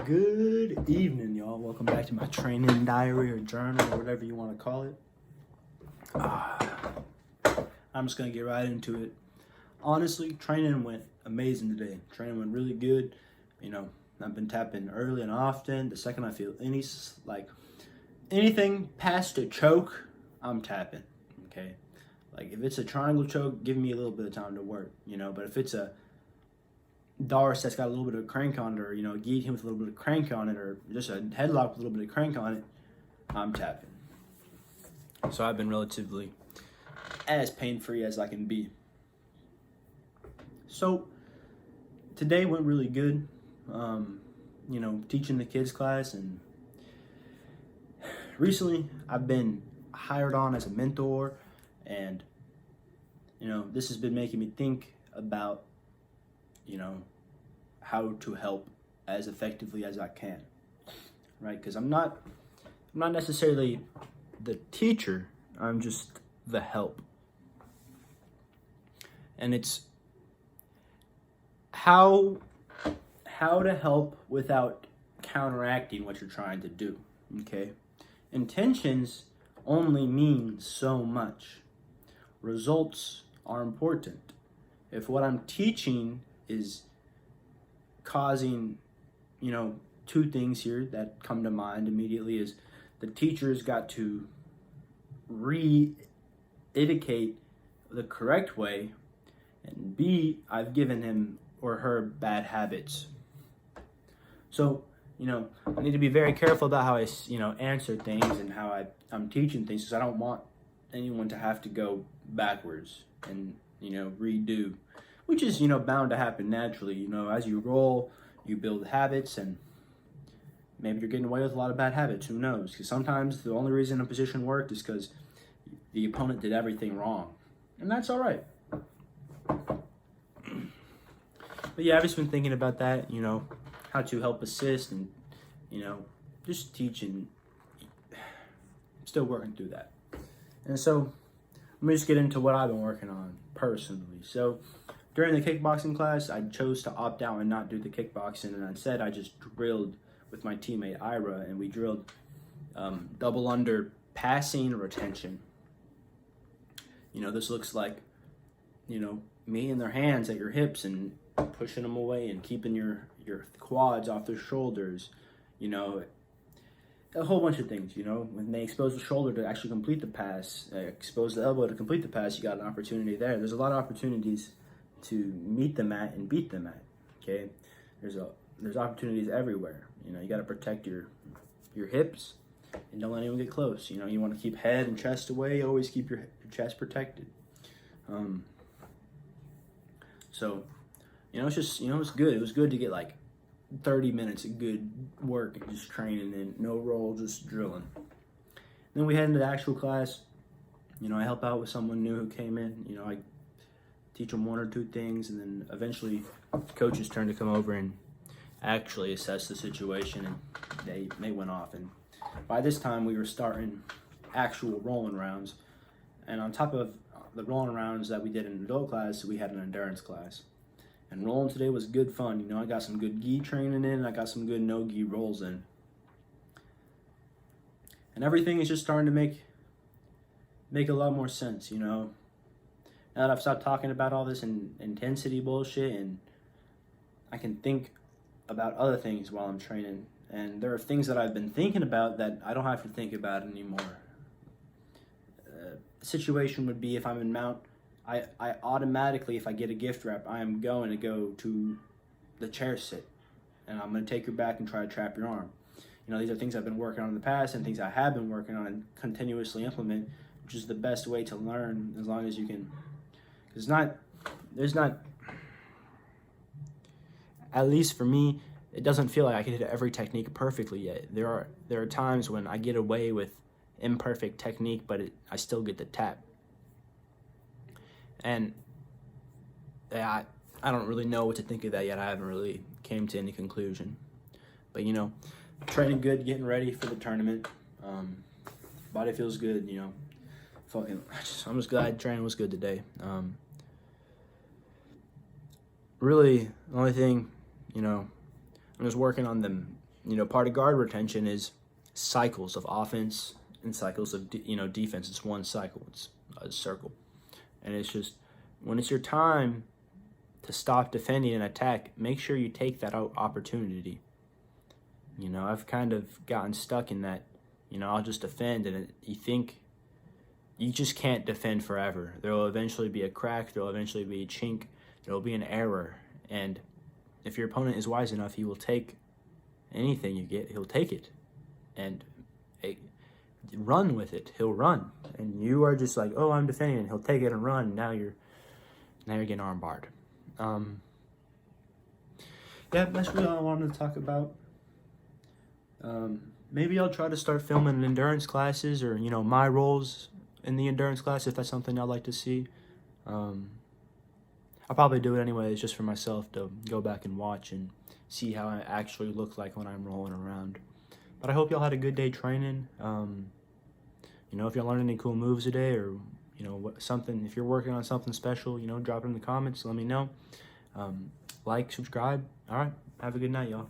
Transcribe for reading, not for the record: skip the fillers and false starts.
Good evening, y'all. Welcome back to my training diary or journal or whatever you want to call it. I'm just going to get right into it. Honestly, training went amazing today. Training went really good. You know, I've been tapping early and often. The second I feel anything past a choke, I'm tapping, okay? Like, if it's a triangle choke, give me a little bit of time to work, but if it's a Doris that's got a little bit of crank on it, or, a guillotine with a little bit of crank on it, or just a headlock with a little bit of crank on it, I'm tapping. So I've been relatively as pain-free as I can be. So today went really good, teaching the kids class, and recently I've been hired on as a mentor, and, this has been making me think about how to help as effectively as I can, right? Because I'm not necessarily the teacher, I'm just the help. And it's how to help without counteracting what you're trying to do, okay? Intentions only mean so much. Results are important. If what I'm teaching is causing, two things here that come to mind immediately is the teacher's got to re-indicate the correct way, and B, I've given him or her bad habits. So, I need to be very careful about how I, answer things and how I'm teaching things, because I don't want anyone to have to go backwards and, redo, which is, bound to happen naturally. As you roll, you build habits, and maybe you're getting away with a lot of bad habits. Who knows? Because sometimes the only reason a position worked is because the opponent did everything wrong, and that's all right. But yeah, I've just been thinking about that, how to help assist and, just teaching. Still working through that. And so let me just get into what I've been working on personally. So during the kickboxing class, I chose to opt out and not do the kickboxing, and instead I just drilled with my teammate Ira, and we drilled double under passing retention. This looks like, me and their hands at your hips and pushing them away and keeping your quads off their shoulders, a whole bunch of things, when they expose the shoulder to actually complete the pass, expose the elbow to complete the pass, you got an opportunity there. There's a lot of opportunities to meet them at and beat them at, okay? There's opportunities everywhere. You got to protect your hips and don't let anyone get close. You want to keep head and chest away, always keep your chest protected. So, it's just, it's good. It was good to get like 30 minutes of good work and just training and no roll, just drilling. Then we head into the actual class. I help out with someone new who came in. I teach them one or two things, and then eventually the coach's turn to come over and actually assess the situation, and they went off. And by this time we were starting actual rolling rounds, and on top of the rolling rounds that we did in adult class, we had an endurance class. And rolling today was good fun. I got some good gi training in, I got some good no gi rolls in. And everything is just starting to make a lot more sense, Now that I've stopped talking about all this intensity bullshit, and I can think about other things while I'm training. And there are things that I've been thinking about that I don't have to think about anymore. The situation would be if I'm in mount, I automatically, if I get a gift rep, I am going to go to the chair sit, and I'm going to take your back and try to trap your arm. These are things I've been working on in the past and things I have been working on and continuously implement, which is the best way to learn, as long as you can. Because there's not, at least for me, it doesn't feel like I can hit every technique perfectly yet. There are times when I get away with imperfect technique, but I still get the tap. And I don't really know what to think of that yet. I haven't really came to any conclusion. But, training good, getting ready for the tournament. Body feels good, I'm just glad training was good today. Really, the only thing, I'm just working on them part of guard retention is cycles of offense and cycles of defense. It's one cycle. It's a circle, and it's just when it's your time to stop defending and attack, make sure you take that opportunity. I've kind of gotten stuck in that. I'll just defend, and you think you just can't defend forever. There will eventually be a crack. There will eventually be a chink. There will be an error, and if your opponent is wise enough, he will take anything you get. He'll take it, and run with it. He'll run, and you are just like, oh, I'm defending, and he'll take it and run. Now you're getting armbarred. Yeah, that's really all I wanted to talk about. Maybe I'll try to start filming endurance classes, or my roles in the endurance class if that's something I'd like to see. I'll probably do it anyways, just for myself to go back and watch and see how I actually look like when I'm rolling around. But I hope y'all had a good day training. If y'all learned any cool moves today, or something, if you're working on something special, drop it in the comments. Let me know. Like, subscribe. All right. Have a good night, y'all.